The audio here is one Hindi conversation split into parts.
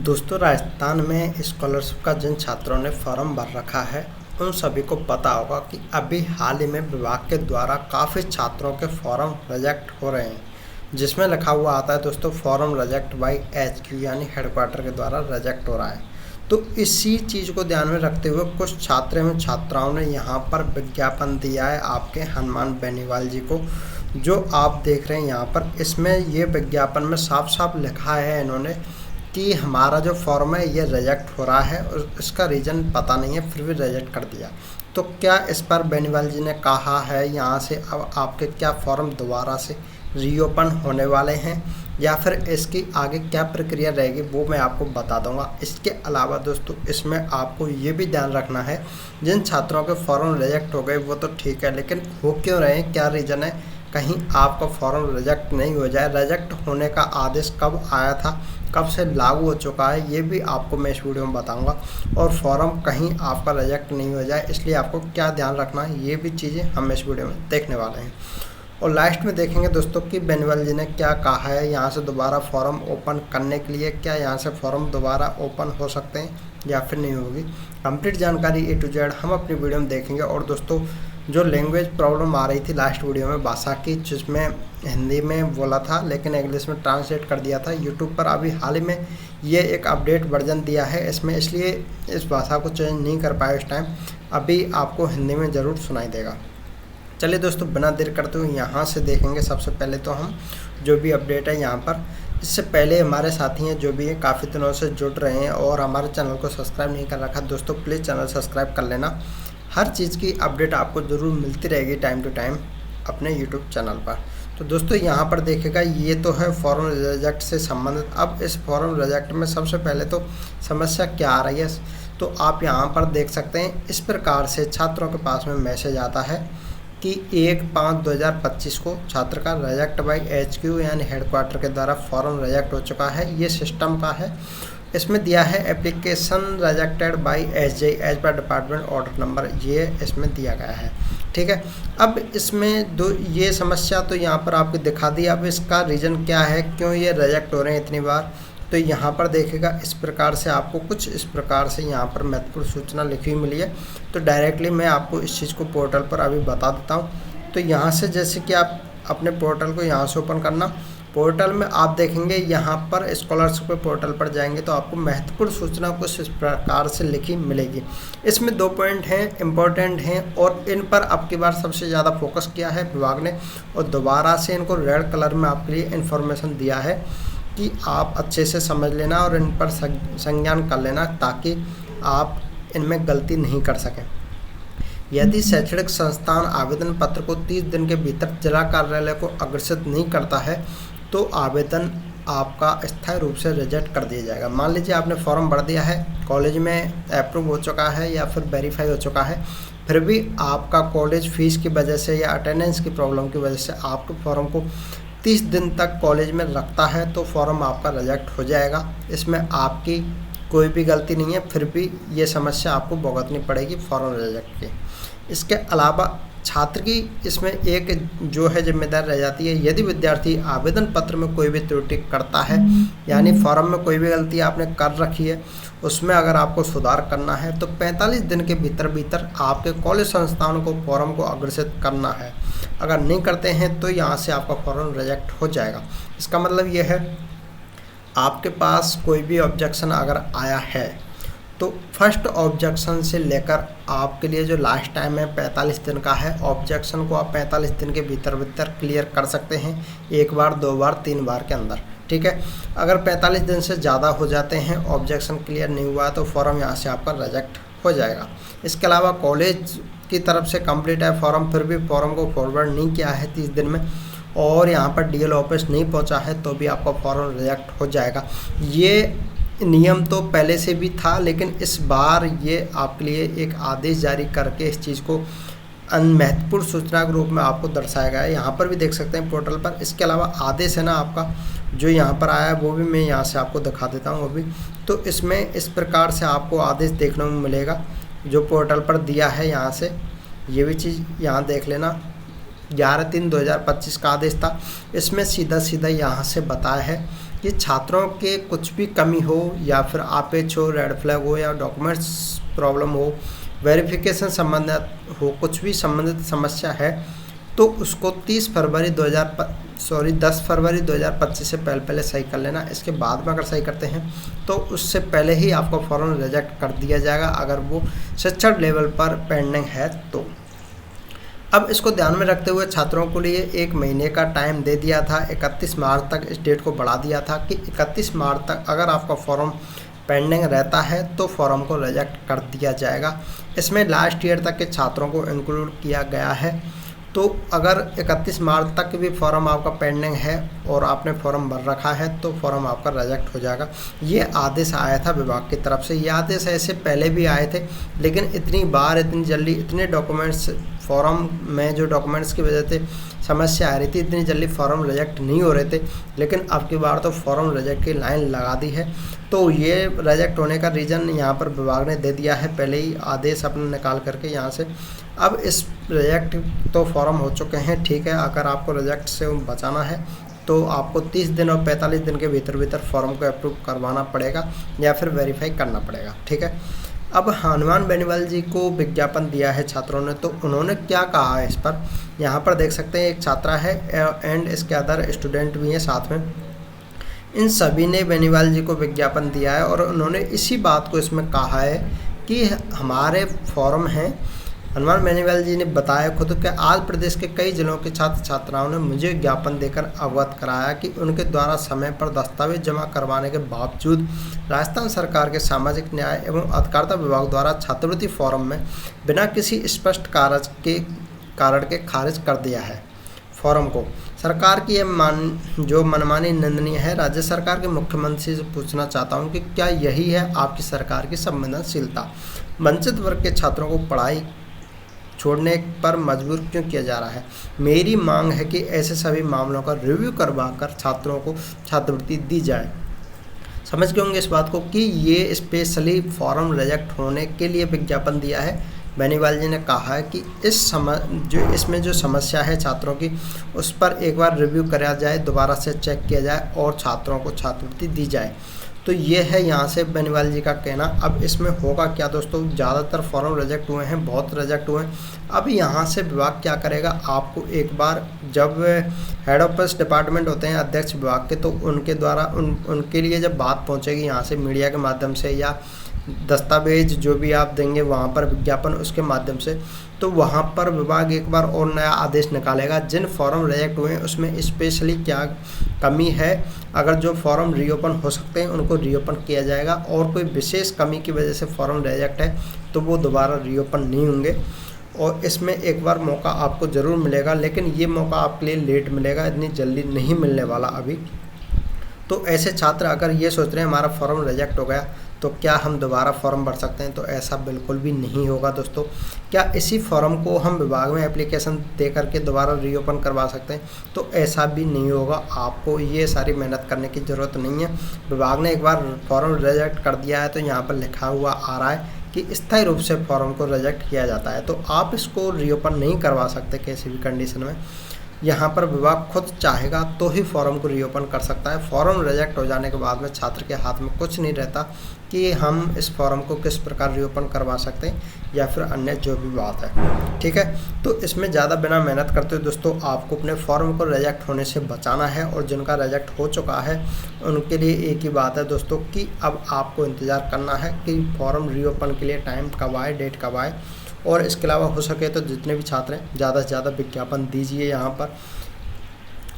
दोस्तों, राजस्थान में स्कॉलरशिप का जिन छात्रों ने फॉर्म भर रखा है उन सभी को पता होगा कि अभी हाल ही में विभाग के द्वारा काफ़ी छात्रों के फॉर्म रिजेक्ट हो रहे हैं, जिसमें लिखा हुआ आता है दोस्तों फॉर्म रिजेक्ट बाय HQ यानी हेडक्वार्टर के द्वारा रिजेक्ट हो रहा है। तो इसी चीज़ को ध्यान में रखते हुए कुछ छात्र एवं छात्राओं ने यहाँ पर विज्ञापन दिया है आपके हनुमान बेनीवाल जी को, जो आप देख रहे हैं यहाँ पर। इसमें ये विज्ञापन में साफ साफ लिखा है इन्होंने कि हमारा जो फॉर्म है ये रिजेक्ट हो रहा है और इसका रीज़न पता नहीं है, फिर भी रिजेक्ट कर दिया। तो क्या इस पर बेनीवाल जी ने कहा है यहाँ से अब आपके क्या फॉर्म दोबारा से रीओपन होने वाले हैं या फिर इसकी आगे क्या प्रक्रिया रहेगी वो मैं आपको बता दूंगा। इसके अलावा दोस्तों इसमें आपको ये भी ध्यान रखना है, जिन छात्रों के फॉर्म रिजेक्ट हो गए वो तो ठीक है, लेकिन हो क्यों रहे हैं, क्या रीज़न है, कहीं आपका फॉर्म रिजेक्ट नहीं हो जाए। रिजेक्ट होने का आदेश कब आया था, कब से लागू हो चुका है, ये भी आपको मैं इस वीडियो में बताऊंगा। और फॉर्म कहीं आपका रिजेक्ट नहीं हो जाए इसलिए आपको क्या ध्यान रखना है, ये भी चीज़ें हम इस वीडियो में देखने वाले हैं। और लास्ट में देखेंगे दोस्तों कि बेनीवाल जी ने क्या कहा है यहाँ से दोबारा फॉर्म ओपन करने के लिए, क्या यहाँ से फॉर्म दोबारा ओपन हो सकते हैं या फिर नहीं होगी। कंप्लीट जानकारी A to Z हम अपनी वीडियो में देखेंगे। और दोस्तों जो लैंग्वेज प्रॉब्लम आ रही थी लास्ट वीडियो में भाषा की, जिसमें हिंदी में बोला था लेकिन इंग्लिश में ट्रांसलेट कर दिया था, यूट्यूब पर अभी हाल ही में ये एक अपडेट वर्जन दिया है इसमें, इसलिए इस भाषा को चेंज नहीं कर पाया इस टाइम। अभी आपको हिंदी में ज़रूर सुनाई देगा। चलिए दोस्तों बिना देर करते हुए यहाँ से देखेंगे। सबसे पहले तो हम जो भी अपडेट है यहाँ पर, इससे पहले हमारे साथी हैं जो भी हैं काफ़ी दिनों से जुड़ रहे हैं और हमारे चैनल को सब्सक्राइब नहीं कर रखा, दोस्तों प्लीज़ चैनल सब्सक्राइब कर लेना। हर चीज़ की अपडेट आपको ज़रूर मिलती रहेगी टाइम टू टाइम अपने यूट्यूब चैनल पर। तो दोस्तों यहाँ पर देखेगा ये तो है फॉर्म रिजेक्ट से संबंधित। अब इस फॉर्म रिजेक्ट में सबसे पहले तो समस्या क्या आ रही है, तो आप यहाँ पर देख सकते हैं इस प्रकार से छात्रों के पास में मैसेज आता है कि 1/5/2025 को छात्र का रिजेक्ट बाय HQ यानी हेडक्वार्टर के द्वारा फॉर्म रिजेक्ट हो चुका है। ये सिस्टम का है, इसमें दिया है application rejected by SJ as per department order number, ये इसमें दिया गया है। ठीक है, अब इसमें दो ये समस्या तो यहाँ पर आपको दिखा दी। अब इसका रीज़न क्या है, क्यों ये रिजेक्ट हो रहे हैं इतनी बार, तो यहाँ पर देखेगा इस प्रकार से आपको कुछ इस प्रकार से यहाँ पर महत्वपूर्ण सूचना लिखी हुई मिली है। तो डायरेक्टली मैं आपको इस चीज़ को पोर्टल पर अभी बता देता हूँ। तो यहाँ से जैसे कि आप अपने पोर्टल को यहाँ से ओपन करना, पोर्टल में आप देखेंगे यहाँ पर स्कॉलरशिप के पोर्टल पर जाएंगे तो आपको महत्वपूर्ण सूचना कुछ इस प्रकार से लिखी मिलेगी। इसमें 2 पॉइंट हैं, इम्पोर्टेंट हैं और इन पर अब की बार सबसे ज़्यादा फोकस किया है विभाग ने और दोबारा से इनको रेड कलर में आपके लिए इन्फॉर्मेशन दिया है कि आप अच्छे से समझ लेना और इन पर संज्ञान कर लेना ताकि आप इनमें गलती नहीं कर सकें। यदि शैक्षणिक संस्थान आवेदन पत्र को 30 दिन के भीतर जिला कार्यालय को अग्रेषित नहीं करता है तो आवेदन आपका स्थायी रूप से रिजेक्ट कर दिया जाएगा। मान लीजिए आपने फॉर्म भर दिया है, कॉलेज में अप्रूव हो चुका है या फिर वेरीफाई हो चुका है, फिर भी आपका कॉलेज फीस की वजह से या अटेंडेंस की प्रॉब्लम की वजह से आपके फॉर्म को 30 दिन तक कॉलेज में रखता है तो फॉर्म आपका रिजेक्ट हो जाएगा। इसमें आपकी कोई भी गलती नहीं है, फिर भी ये समस्या आपको भुगतनी पड़ेगी फॉर्म रिजेक्ट की। इसके अलावा छात्र की इसमें एक जो है जिम्मेदारी रह जाती है, यदि विद्यार्थी आवेदन पत्र में कोई भी त्रुटि करता है यानी फॉर्म में कोई भी गलती आपने कर रखी है उसमें अगर आपको सुधार करना है तो 45 दिन के भीतर आपके कॉलेज संस्थान को फॉर्म को अग्रेषित करना है। अगर नहीं करते हैं तो यहाँ से आपका फॉर्म रिजेक्ट हो जाएगा। इसका मतलब यह है आपके पास कोई भी ऑब्जेक्शन अगर आया है तो फर्स्ट ऑब्जेक्शन से लेकर आपके लिए जो लास्ट टाइम है 45 दिन का है, ऑब्जेक्शन को आप 45 दिन के भीतर क्लियर कर सकते हैं, 1 बार 2 बार 3 बार के अंदर। ठीक है, अगर 45 दिन से ज़्यादा हो जाते हैं ऑब्जेक्शन क्लियर नहीं हुआ तो फॉर्म यहाँ से आपका रिजेक्ट हो जाएगा। इसके अलावा कॉलेज की तरफ से कंप्लीट है फॉर्म, फिर भी फॉर्म को फॉरवर्ड नहीं किया है 30 दिन में और यहाँ पर DL ऑफिस नहीं पहुँचा है तो भी आपका फॉर्म रिजेक्ट हो जाएगा। ये नियम तो पहले से भी था लेकिन इस बार ये आपके लिए एक आदेश जारी करके इस चीज़ को महत्वपूर्ण सूचना के रूप में आपको दर्शाया गया है। यहाँ पर भी देख सकते हैं पोर्टल पर। इसके अलावा आदेश है ना आपका जो यहाँ पर आया है वो भी मैं यहाँ से आपको दिखा देता हूँ। वो भी तो इसमें इस प्रकार से आपको आदेश देखने में मिलेगा जो पोर्टल पर दिया है। यहाँ से ये भी चीज़ यहाँ देख लेना, 11/3/2025 का आदेश था। इसमें सीधा यहाँ से बताया है कि छात्रों के कुछ भी कमी हो या फिर आपेच हो, रेड फ्लैग हो या डॉक्यूमेंट्स प्रॉब्लम हो, वेरिफिकेशन संबंधित हो, कुछ भी संबंधित समस्या है तो उसको 10 फरवरी 2025 से पहले सही कर लेना। इसके बाद में अगर सही करते हैं तो उससे पहले ही आपका फॉर्म रिजेक्ट कर दिया जाएगा अगर वो शिक्षण लेवल पर पेंडिंग है तो। अब इसको ध्यान में रखते हुए छात्रों के लिए 1 महीने का टाइम दे दिया था, 31 मार्च तक इस डेट को बढ़ा दिया था कि 31 मार्च तक अगर आपका फॉर्म पेंडिंग रहता है तो फॉर्म को रिजेक्ट कर दिया जाएगा। इसमें लास्ट ईयर तक के छात्रों को इंक्लूड किया गया है। तो अगर 31 मार्च तक भी फॉर्म आपका पेंडिंग है और आपने फॉर्म भर रखा है तो फॉर्म आपका रिजेक्ट हो जाएगा। ये आदेश आया था विभाग की तरफ से। ये आदेश ऐसे पहले भी आए थे, लेकिन इतनी बार इतनी जल्दी इतने डॉक्यूमेंट्स फॉर्म में जो डॉक्यूमेंट्स की वजह से समस्या आ रही थी, इतनी जल्दी फॉर्म रिजेक्ट नहीं हो रहे थे। लेकिन अब की बार तो फॉर्म रिजेक्ट की लाइन लगा दी है। तो ये रिजेक्ट होने का रीज़न यहाँ पर विभाग ने दे दिया है पहले ही आदेश अपने निकाल करके यहाँ से। अब इस रिजेक्ट तो फॉर्म हो चुके हैं, ठीक है। अगर आपको रिजेक्ट से बचाना है तो आपको 30 दिन और 45 दिन के भीतर फॉर्म को अप्रूव करवाना पड़ेगा या फिर वेरीफाई करना पड़ेगा, ठीक है। अब हनुमान बेनीवाल जी को विज्ञापन दिया है छात्रों ने, तो उन्होंने क्या कहा है इस पर यहाँ पर देख सकते हैं। एक छात्रा है एंड इसके अदर स्टूडेंट भी हैं साथ में। इन सभी ने बेनीवाल जी को विज्ञापन दिया है और उन्होंने इसी बात को इसमें कहा है कि हमारे फॉर्म हैं। हनुमान बेनीवाल जी ने बताया खुद कि आज प्रदेश के कई जिलों के छात्र छात्राओं ने मुझे ज्ञापन देकर अवगत कराया कि उनके द्वारा समय पर दस्तावेज जमा करवाने के बावजूद राजस्थान सरकार के सामाजिक न्याय एवं अधिकारिता विभाग द्वारा छात्रवृत्ति फॉर्म में बिना किसी स्पष्ट कारण के खारिज कर दिया है। फॉर्म को सरकार की जो मनमानी निंदनीय है। राज्य सरकार के मुख्यमंत्री से पूछना चाहता हूं कि क्या यही है आपकी सरकार की संवेदनशीलता? वंचित वर्ग के छात्रों को पढ़ाई छोड़ने पर मजबूर क्यों किया जा रहा है? मेरी मांग है कि ऐसे सभी मामलों का रिव्यू करवाकर छात्रों को छात्रवृत्ति दी जाए। समझ गए होंगे इस बात को कि ये स्पेशली फॉर्म रिजेक्ट होने के लिए विज्ञापन दिया है। बेनीवाल जी ने कहा है कि इसमें जो समस्या है छात्रों की, उस पर एक बार रिव्यू कराया जाए, दोबारा से चेक किया जाए और छात्रों को छात्रवृत्ति दी जाए। तो ये है यहाँ से बेनीवाल जी का कहना। अब इसमें होगा क्या दोस्तों, ज़्यादातर फॉर्म रिजेक्ट हुए हैं, बहुत रिजेक्ट हुए हैं। अब यहाँ से विभाग क्या करेगा, आपको एक बार जब हेड ऑफिस डिपार्टमेंट होते हैं अध्यक्ष विभाग के, तो उनके द्वारा उनके लिए जब बात पहुँचेगी यहाँ से मीडिया के माध्यम से या दस्तावेज जो भी आप देंगे वहाँ पर विज्ञापन उसके माध्यम से, तो वहाँ पर विभाग एक बार और नया आदेश निकालेगा। जिन फॉर्म रिजेक्ट हुए हैं उसमें स्पेशली क्या कमी है, अगर जो फॉर्म रीओपन हो सकते हैं उनको रीओपन किया जाएगा और कोई विशेष कमी की वजह से फॉर्म रिजेक्ट है तो वो दोबारा रीओपन नहीं होंगे। और इसमें एक बार मौका आपको ज़रूर मिलेगा, लेकिन ये मौका आपके लिए लेट मिलेगा, इतनी जल्दी नहीं मिलने वाला अभी। तो ऐसे छात्र अगर ये सोच रहे हैं हमारा फॉर्म रिजेक्ट हो गया तो क्या हम दोबारा फॉर्म भर सकते हैं, तो ऐसा बिल्कुल भी नहीं होगा दोस्तों। क्या इसी फॉर्म को हम विभाग में एप्लीकेशन दे करके दोबारा रीओपन करवा सकते हैं, तो ऐसा भी नहीं होगा। आपको ये सारी मेहनत करने की ज़रूरत नहीं है। विभाग ने एक बार फॉर्म रिजेक्ट कर दिया है तो यहाँ पर लिखा हुआ आ रहा है कि स्थायी रूप से फॉर्म को रिजेक्ट किया जाता है, तो आप इसको रीओपन नहीं करवा सकते किसी भी कंडीशन में। यहाँ पर विभाग खुद चाहेगा तो ही फॉर्म को रीओपन कर सकता है। फॉर्म रिजेक्ट हो जाने के बाद में छात्र के हाथ में कुछ नहीं रहता कि हम इस फॉर्म को किस प्रकार रीओपन करवा सकते हैं या फिर अन्य जो भी बात है, ठीक है। तो इसमें ज़्यादा बिना मेहनत करते हुए दोस्तों आपको अपने फॉर्म को रिजेक्ट होने से बचाना है। और जिनका रिजेक्ट हो चुका है उनके लिए एक ही बात है दोस्तों कि अब आपको इंतज़ार करना है कि फॉर्म रीओपन के लिए टाइम कब आए, डेट कब आए। और इसके अलावा हो सके तो जितने भी छात्र हैं ज़्यादा से ज़्यादा विज्ञापन दीजिए। यहाँ पर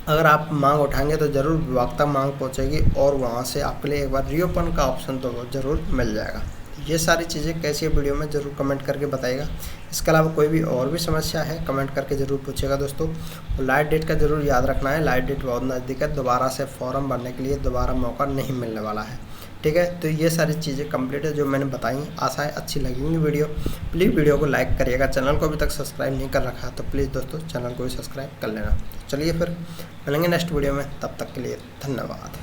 अगर आप मांग उठाएंगे तो ज़रूर विभाग तक मांग पहुँचेगी और वहाँ से आपके लिए एक बार रीओपन का ऑप्शन तो ज़रूर मिल जाएगा। ये सारी चीज़ें कैसी है वीडियो में ज़रूर कमेंट करके बताइएगा। इसके अलावा कोई भी और भी समस्या है कमेंट करके ज़रूर पूछेगा दोस्तों। और लास्ट डेट का ज़रूर याद रखना है, लास्ट डेट बहुत नज़दीक है, दोबारा से फॉर्म भरने के लिए दोबारा मौका नहीं मिलने वाला है, ठीक है। तो ये सारी चीज़ें कंप्लीट है जो मैंने बताई। आशा है अच्छी लगेंगी वीडियो। प्लीज़ वीडियो को लाइक करिएगा। चैनल को अभी तक सब्सक्राइब नहीं कर रखा है तो प्लीज़ दोस्तों चैनल को भी सब्सक्राइब कर लेना। चलिए फिर मिलेंगे नेक्स्ट वीडियो में, तब तक के लिए धन्यवाद।